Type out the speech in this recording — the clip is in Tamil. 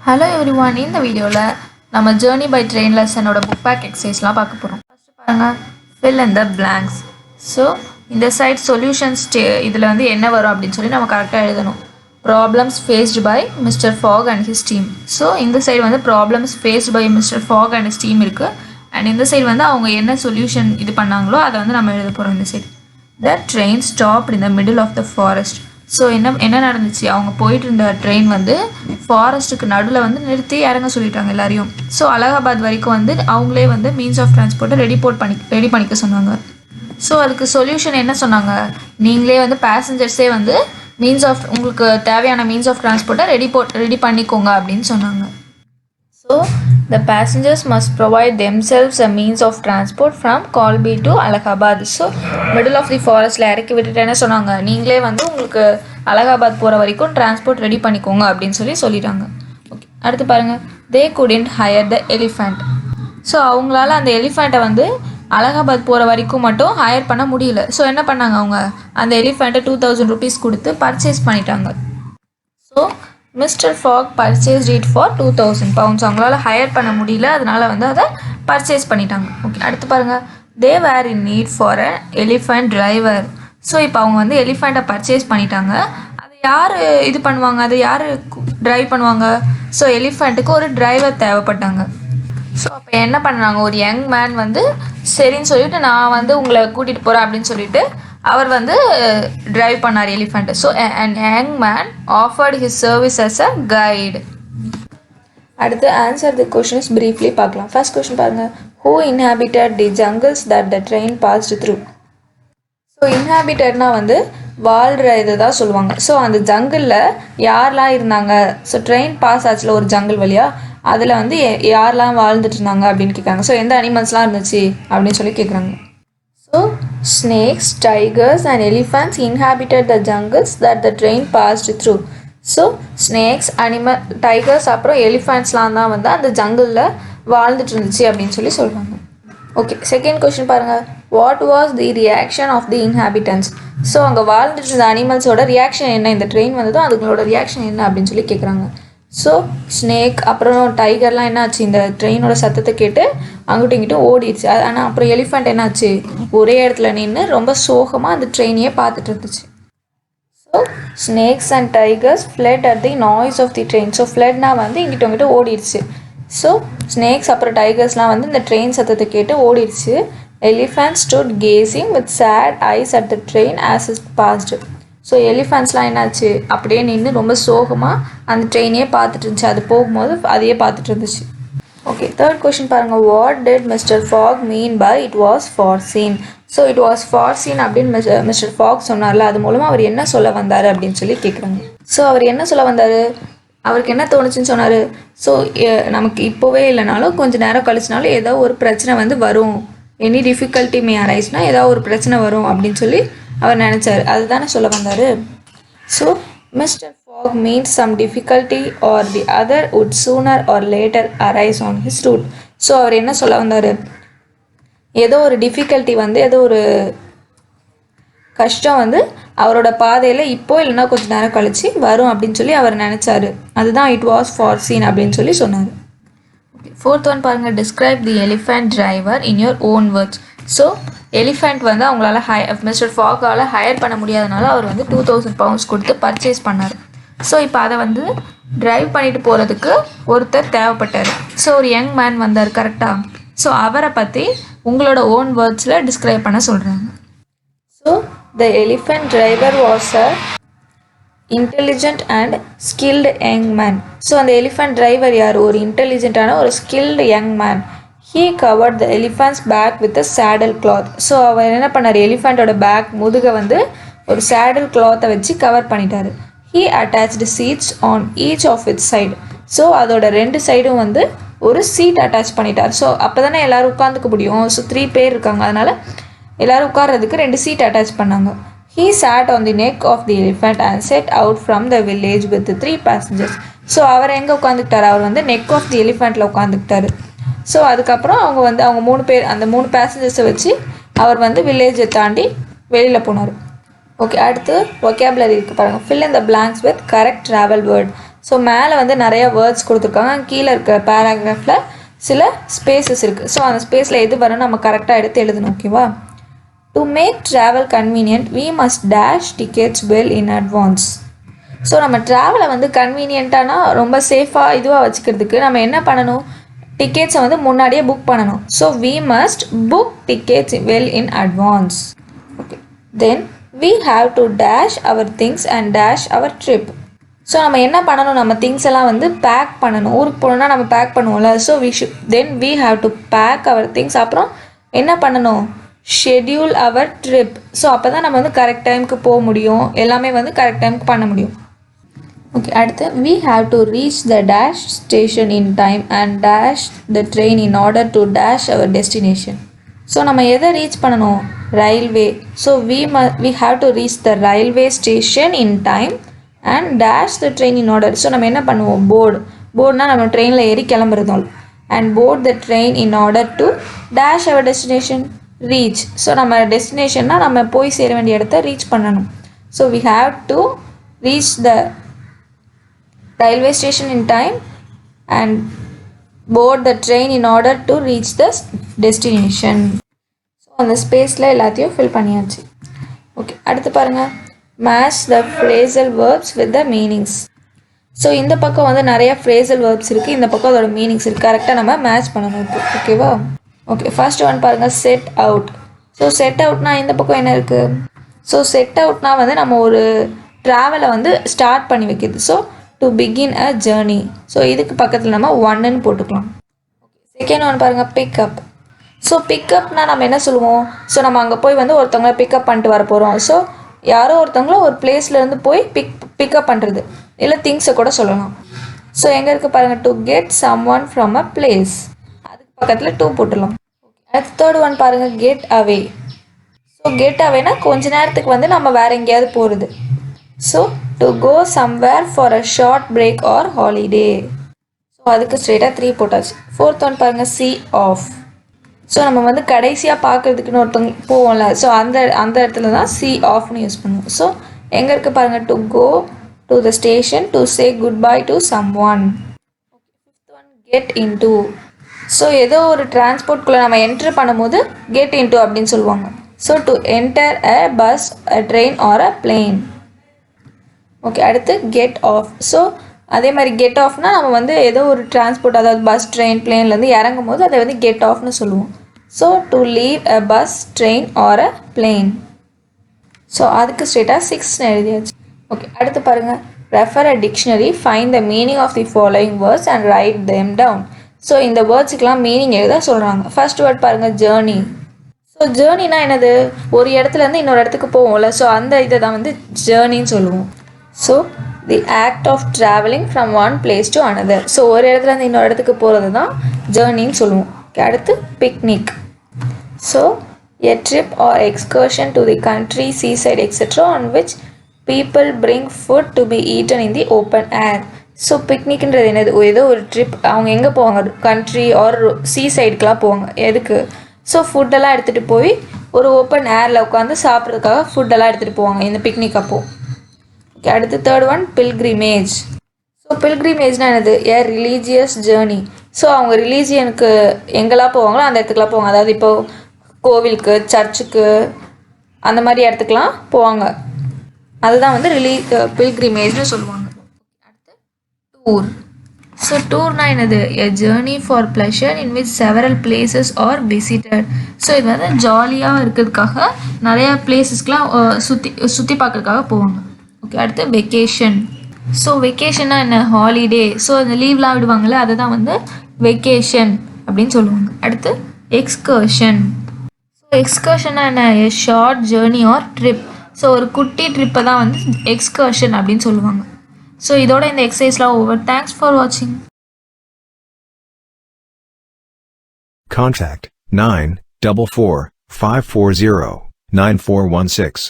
Hello everyone, இந்த வீடியோல நம்ம journey by train lessonோட book pack exerciseலாம் பார்க்க போறோம். ஃபர்ஸ்ட் பாருங்க fill in the blanks. So இந்த side solutions இதுல வந்து என்ன வரும் அப்படினு சொல்லி நம்ம கரெக்ட்டா எழுதணும். Problems faced by Mr. Fogg and his team. So இந்த side வந்து problems faced by Mr. Fogg and his team இருக்கு. And இந்த side வந்து அவங்க என்ன solution இது பண்ணாங்களோ அத வந்து நம்ம எழுத போறோம் இந்த side. The train stopped in the middle of the forest. So என்ன நடந்துச்சு, அவங்க போயிட்டு இருந்த ட்ரெயின் வந்து ஃபாரஸ்ட்டுக்கு நடுவில் வந்து நிறுத்தி இறங்க சொல்லிட்டாங்க எல்லாரையும். ஸோ அலகாபாத் வரைக்கும் வந்து அவங்களே வந்து மீன்ஸ் ஆஃப் டிரான்ஸ்போர்ட்டை ரெடி பண்ணிக்க சொன்னாங்க. ஸோ அதுக்கு சொல்யூஷன் என்ன சொன்னாங்க, நீங்களே வந்து பேசஞ்சர்ஸே வந்து மீன்ஸ் ஆஃப் உங்களுக்கு தேவையான மீன்ஸ் ஆஃப் டிரான்ஸ்போர்ட்டை ரெடி பண்ணிக்கோங்க அப்படின்னு சொன்னாங்க. So the passengers must provide themselves a means of transport from Colby to Allahabad. So middle of the forest இறக்கி விட்டுட்டு என்ன சொன்னாங்க, நீங்களே வந்து உங்களுக்கு அலகாபாத் போகிற வரைக்கும் டிரான்ஸ்போர்ட் ரெடி பண்ணிக்கோங்க அப்படின்னு சொல்லிட்டாங்க. ஓகே, அடுத்து பாருங்கள், they couldn't hire the elephant. So அவங்களால அந்த எலிஃபெண்ட்டை வந்து அலகாபாத் போகிற வரைக்கும் மட்டும் ஹையர் பண்ண முடியல. ஸோ என்ன பண்ணாங்க, அவங்க அந்த எலிஃபெண்ட்டை 2000 rupees கொடுத்து பர்ச்சேஸ் பண்ணிட்டாங்க. So mister Fogg purchased it for 2000 pounds. அவங்களால ஹையர் பண்ண முடியல, அதனால வந்து அதை பர்ச்சேஸ் பண்ணிட்டாங்க. ஓகே, அடுத்து பாருங்கள், they were in need for a elephant driver. So இப்போ அவங்க வந்து எலிஃபெண்ட்டை பர்ச்சேஸ் பண்ணிட்டாங்க, அதை யார் இது பண்ணுவாங்க, அதை யார் ட்ரைவ் பண்ணுவாங்க. ஸோ எலிஃபெண்ட்டுக்கு ஒரு டிரைவர் தேவைப்பட்டாங்க. ஸோ அப்போ என்ன பண்ணுறாங்க, ஒரு யங் மேன் வந்து சரின்னு சொல்லிட்டு நான் வந்து உங்களை கூட்டிகிட்டு போகிறேன் அப்படின்னு சொல்லிட்டு அவர் வந்து டிரைவ் பண்ணார் elephant. So and young man offered his service as a guide. அடுத்து ஆன்சர் தி கொஷின்ஸ் பிரீஃப்லி பார்க்கலாம். ஃபர்ஸ்ட் கொஷின் பாருங்கள், who inhabited the jungles that the train passed through. So இன்ஹாபிட்டட்னா வந்து வாழ்கிற இதை தான் சொல்லுவாங்க. ஸோ அந்த ஜங்கிளில் யாரெலாம் இருந்தாங்க, ஸோ ட்ரெயின் பாஸ் ஆச்சுல ஒரு ஜங்கிள் வழியாக, அதில் வந்து யாரெலாம் வாழ்ந்துட்டு இருந்தாங்க அப்படின்னு கேட்குறாங்க. ஸோ எந்த அனிமல்ஸ்லாம் இருந்துச்சு அப்படின்னு சொல்லி கேட்குறாங்க. So, snakes, tigers and elephants inhabited the jungles that the train passed through. So, snakes, tigers அப்புறம் எலிஃபண்ட்ஸ்லாம் தான் வந்து அந்த ஜங்கிளில் வாழ்ந்துட்டு இருந்துச்சு அப்படின்னு சொல்லி சொல்கிறாங்க. ஓகே, செகண்ட் கொஸ்டின் பாருங்கள், what was the reaction of the inhabitants. So அங்கே வாழ்ந்துட்டு இருந்த அனிமல்ஸோட ரியாக்ஷன் என்ன, இந்த ட்ரெயின் வந்ததும் அதுங்களோட ரியாக்ஷன் என்ன அப்படின்னு சொல்லி கேட்குறாங்க. ஸோ ஸ்னேக் அப்புறம் டைகர்லாம் என்னாச்சு, இந்த ட்ரெயினோட சத்தத்தை கேட்டு அங்கிட்டும் இங்கிட்டும் ஓடிடுச்சு. ஆனால் அப்புறம் எலிஃபண்ட் என்னாச்சு, ஒரே இடத்துல நின்று ரொம்ப சோகமாக அந்த ட்ரெயினையே பார்த்துட்டு இருந்துச்சு. So snakes and tigers fled at the noise of the train. So ஃப்ளட்னா வந்து இங்கிட்டும் இங்கிட்டும் ஓடிடுச்சு. ஸோ ஸ்னேக்ஸ் அப்புறம் டைகர்ஸ்லாம் வந்து இந்த ட்ரெயின் சத்தத்தை கேட்டு ஓடிடுச்சு. Elephant stood gazing with sad eyes at the train as it passed. So எலிஃபண்ட்ஸ்லாம் என்னாச்சு, அப்படியே நின்று ரொம்ப சோகமாக அந்த ட்ரெயினையே பார்த்துட்டு இருந்துச்சு, அது போகும்போது அதையே பார்த்துட்டு இருந்துச்சு. ஓகே, தேர்ட் கொஸ்டின் பாருங்கள், what did Mr Fogg mean by it was foreseen. So it was foreseen அப்படின்னு மிஸ்டர் ஃபாக் சொன்னார்ல, அது மூலமாக அவர் என்ன சொல்ல வந்தார் அப்படின்னு சொல்லி கேட்குறாங்க. ஸோ அவர் என்ன சொல்ல வந்தார், அவருக்கு என்ன தோணுச்சுன்னு சொன்னார். ஸோ நமக்கு இப்போவே இல்லைனாலும் கொஞ்சம் நேரம் கழிச்சினாலும் ஏதோ ஒரு பிரச்சனை வந்து வரும், எனி டிஃபிகல்ட்டி மே அரைஸ்னா ஏதாவது ஒரு பிரச்சனை வரும் அப்படின்னு சொல்லி அவர் நினச்சார், அதுதானே சொல்ல வந்தார். So mister Fogg means some difficulty or the other would sooner or later arise on his route. So அவர் என்ன சொல்ல வந்தார், ஏதோ ஒரு டிஃபிகல்ட்டி வந்து ஏதோ ஒரு கஷ்டம் வந்து அவரோட பாதையில் இப்போ இல்லைன்னா கொஞ்சம் நேரம் கழித்து வரும் அப்படின்னு சொல்லி அவர் நினச்சாரு, அதுதான் இட் வாஸ் ஃபார்சீன் அப்படின்னு சொல்லி சொன்னார். ஓகே, ஃபோர்த் ஒன் பாருங்கள், describe the elephant driver in your own words. So elephant வந்து அவங்களால மிஸ்டர் ஃபாகால் ஹையர் பண்ண முடியாதனால அவர் வந்து 2000 pounds கொடுத்து பர்ச்சேஸ் பண்ணார். ஸோ இப்போ அதை வந்து ட்ரைவ் பண்ணிட்டு போகிறதுக்கு ஒருத்தர் தேவைப்பட்டார். ஸோ ஒரு யங் மேன் வந்தார் கரெக்டாக. ஸோ அவரை பற்றி உங்களோட ஓன் வேர்ட்ஸில் டிஸ்கிரைப் பண்ண சொல்கிறாங்க. So the elephant driver was a intelligent and skilled young man. So அந்த எலிஃபெண்ட் டிரைவர் யார், ஒரு இன்டெலிஜென்ட்டான ஒரு skilled young man. He covered the elephant's back with a saddle cloth. So அவர் என்ன பண்ணார், எலிஃபெண்ட்டோட பேக் முதுகை வந்து ஒரு சேடல் கிளாத்தை வச்சு கவர் பண்ணிட்டார். He attached seats on each of its side. So அதோட 2 சைடும் வந்து ஒரு சீட் அட்டாச் பண்ணிட்டார். ஸோ அப்போ தானே எல்லோரும் உட்காந்துக்க முடியும். ஸோ 3 பேர் இருக்காங்க, அதனால் எல்லோரும் உட்கார்றதுக்கு 2 சீட் அட்டாச் பண்ணாங்க. He sat on the neck of the elephant and set out from the village with the 3 passengers. So அவர் எங்கே உட்காந்துக்கிட்டார், அவர் வந்து நெக் ஆஃப் தி எலிஃபெண்ட்டில் உட்காந்துக்கிட்டாரு. ஸோ அதுக்கப்புறம் அவங்க 3 பேர், அந்த 3 பேசஞ்சர்ஸை வச்சு அவர் வந்து வில்லேஜை தாண்டி வெளியில் போனார். ஓகே, அடுத்து vocabulary இருக்குது பாருங்கள், fill in the blanks with correct travel word. So மேலே வந்து நிறைய வேர்ட்ஸ் கொடுத்துருக்காங்க, கீழே இருக்க பேராகிராஃபில் சில ஸ்பேசஸ் இருக்குது. ஸோ அந்த ஸ்பேஸில் எது வரும் நம்ம கரெக்டாக எடுத்து எழுதணும். ஓகேவா? To make travel convenient we must dash tickets well in advance. So நம்ம ட்ராவலை வந்து கன்வீனியண்ட்டானா ரொம்ப சேஃபாக இதுவாக வச்சுக்கிறதுக்கு நம்ம என்ன பண்ணணும், டிக்கெட்ஸை வந்து முன்னாடியே புக் பண்ணணும். So we must book tickets well in advance. Okay. Then we have to dash our things and dash our trip. So நம்ம என்ன பண்ணணும், நம்ம திங்ஸ் எல்லாம் வந்து பேக் பண்ணணும். ஊருக்கு போகணுன்னா நம்ம பேக் பண்ணுவோம்ல. So we have to pack our things. அப்புறம் என்ன பண்ணணும், ஷெட்யூல் அவர் ட்ரிப். ஸோ அப்போ தான் நம்ம வந்து கரெக்ட் டைமுக்கு போக முடியும், எல்லாமே வந்து கரெக்ட் டைமுக்கு பண்ண முடியும். ஓகே, அடுத்து we have to reach the dash station in time and dash the train in order to dash our destination. So நம்ம எதை ரீச் பண்ணணும், railway. So we have to reach the railway station in time and dash the train in order. So நம்ம என்ன பண்ணுவோம், போர்டுனா நம்ம ட்ரெயினில் ஏறி கிளம்புறதும், and board the train in order to dash our destination, reach. So நம்ம டெஸ்டினேஷன்னா நம்ம போய் சேர வேண்டிய இடத்த ரீச் பண்ணணும். So we have to reach the railway station in time and board the train in order to reach the destination. So அந்த ஸ்பேஸில் எல்லாத்தையும் ஃபில் பண்ணியாச்சு. ஓகே, அடுத்து பாருங்கள், match the phrasal verbs with the meanings. So இந்த பக்கம் வந்து நிறைய phrasal verbs இருக்குது, இந்த பக்கம் அதோட மீனிங்ஸ் இருக்குது. கரெக்டாக நம்ம மேட்ச் பண்ணணும். ஓகேவா? ஓகே, ஃபர்ஸ்ட் ஒன் பாருங்கள், செட் அவுட். ஸோ செட் அவுட்னா இந்த பக்கம் என்ன இருக்குது, ஸோ செட் அவுட்னா வந்து நம்ம ஒரு ட்ராவலை வந்து ஸ்டார்ட் பண்ணி வைக்கிது. So to begin a journey. So இதுக்கு பக்கத்தில் நம்ம ஒன்னுன்னு போட்டுக்கலாம். செகண்ட் ஒன் பாருங்கள், பிக்கப். ஸோ பிக்கப்னா நம்ம என்ன சொல்லுவோம், ஸோ நம்ம அங்கே போய் வந்து ஒருத்தவங்கள பிக்கப் பண்ணிட்டு வர போகிறோம். ஸோ யாரோ ஒருத்தவங்கள ஒரு பிளேஸ்லேருந்து போய் பிக்கப் பண்ணுறது, இல்லை திங்ஸை கூட சொல்லலாம். ஸோ எங்கே இருக்குது பாருங்கள், to get someone from a place, அதுக்கு பக்கத்தில் டூ போட்டுடலாம். அடுத்த தேர்ட் ஒன் பாருங்கள், கெட் அவே. ஸோ கெட் அவேனா கொஞ்ச நேரத்துக்கு வந்து நம்ம வேறு எங்கேயாவது போகிறது. So to go somewhere for a short break or holiday. So அதுக்கு ஸ்ட்ரெயிட்டாக 3 போட்டாச்சு. ஃபோர்த் ஒன் பாருங்கள், சி ஆஃப். ஸோ நம்ம வந்து கடைசியாக பார்க்குறதுக்குன்னு ஒருத்தவங்க போவோம்ல, ஸோ அந்த இடத்துல தான் சி ஆஃப்னு யூஸ் பண்ணுவோம். ஸோ எங்கே இருக்குது பாருங்கள், to go to the station to say goodbye to someone. Fifth one, get into. So ஏதோ ஒரு டிரான்ஸ்போர்ட்குள்ளே நம்ம என்ட்ரு பண்ணும்போது கெட் இன்டு அப்படின்னு சொல்லுவாங்க. So to enter a bus, a train or a plane. Okay, அடுத்து கெட் ஆஃப். ஸோ அதே மாதிரி கெட் ஆஃப்னா நம்ம வந்து ஏதோ ஒரு டிரான்ஸ்போர்ட், அதாவது பஸ், ட்ரெயின், பிளேன்லேருந்து இறங்கும் போது அதை வந்து கெட் ஆஃப்னு சொல்லுவோம். So to leave a bus, train or a plane. So அதுக்கு ஸ்ட்ரெயிட்டாக 6ன்னு எழுதியாச்சு. ஓகே, அடுத்து பாருங்கள், refer a dictionary, find the meaning of the following words and write them down. So இந்த வேர்ட்ஸுக்கெலாம் மீனிங் எழுத சொல்கிறாங்க. ஃபர்ஸ்ட் வேர்ட் பாருங்கள், ஜேர்னி. ஸோ ஜேர்னினா என்னது, ஒரு இடத்துலேருந்து இன்னொரு இடத்துக்கு போவோம்ல, ஸோ அந்த இதை தான் வந்து ஜேர்னின்னு சொல்லுவோம். So the act of travelling from one place to another. So ஒரு இடத்துலேருந்து இன்னொரு இடத்துக்கு போகிறது தான் ஜேர்னின்னு சொல்லுவோம். அடுத்து picnic. So a trip or excursion to the country, seaside etcetera on which people bring food to be eaten in the open air. So பிக்னிக்ன்றது என்னது, ஏதோ ஒரு ட்ரிப், அவங்க எங்கே போவாங்க, கண்ட்ரி ஆர் சீசைடுக்கெலாம் போவாங்க. எதுக்கு, ஸோ ஃபுட்டெல்லாம் எடுத்துகிட்டு போய் ஒரு ஓப்பன் ஏரில் உட்காந்து சாப்பிட்றதுக்காக ஃபுட்டெல்லாம் எடுத்துகிட்டு போவாங்க இந்த பிக்னிக் அப்போது. ஓகே, அடுத்து தேர்ட் ஒன், பில்கிரிமேஜ். ஸோ பில்கிரிமேஜ்னா என்னது, ஏ ரிலீஜியஸ் ஜேர்னி. ஸோ அவங்க ரிலீஜியனுக்கு எங்கெல்லாம் போவாங்களோ அந்த இடத்துக்குலாம் போவாங்க. அதாவது இப்போது கோவிலுக்கு, சர்ச்சுக்கு, அந்த மாதிரி இடத்துக்குலாம் போவாங்க. அதுதான் வந்து பில்கிரிமேஜ்னு சொல்லுவாங்க. அடுத்து டூர். ஸோ டூர்னா என்னது, a journey for pleasure in which several places are visited. So இது வந்து ஜாலியாக இருக்கிறதுக்காக நிறையா பிளேசஸ்க்கெலாம் சுற்றி பார்க்கறதுக்காக போவாங்க. ஓகே, அடுத்து வெக்கேஷன். ஸோ வெக்கேஷன்னா என்ன, ஹாலிடே. ஸோ அந்த லீவ்லாம் விடுவாங்கள்ல, அதை தான் வந்து வெக்கேஷன் அப்படின்னு சொல்லுவாங்க. அடுத்து எக்ஸ்கர்ஷன். ஸோ எக்ஸ்கர்ஷன்னா என்ன, a short journey or trip. So ஒரு குட்டி ட்ரிப்பை தான் வந்து எக்ஸ்கர்ஷன் அப்படின்னு சொல்லுவாங்க. ஸோ இதோட இந்த எக்ஸசைஸ்லாம் ஓவர். தேங்க்ஸ் ஃபார் வாட்சிங். Contact 944 540 9416.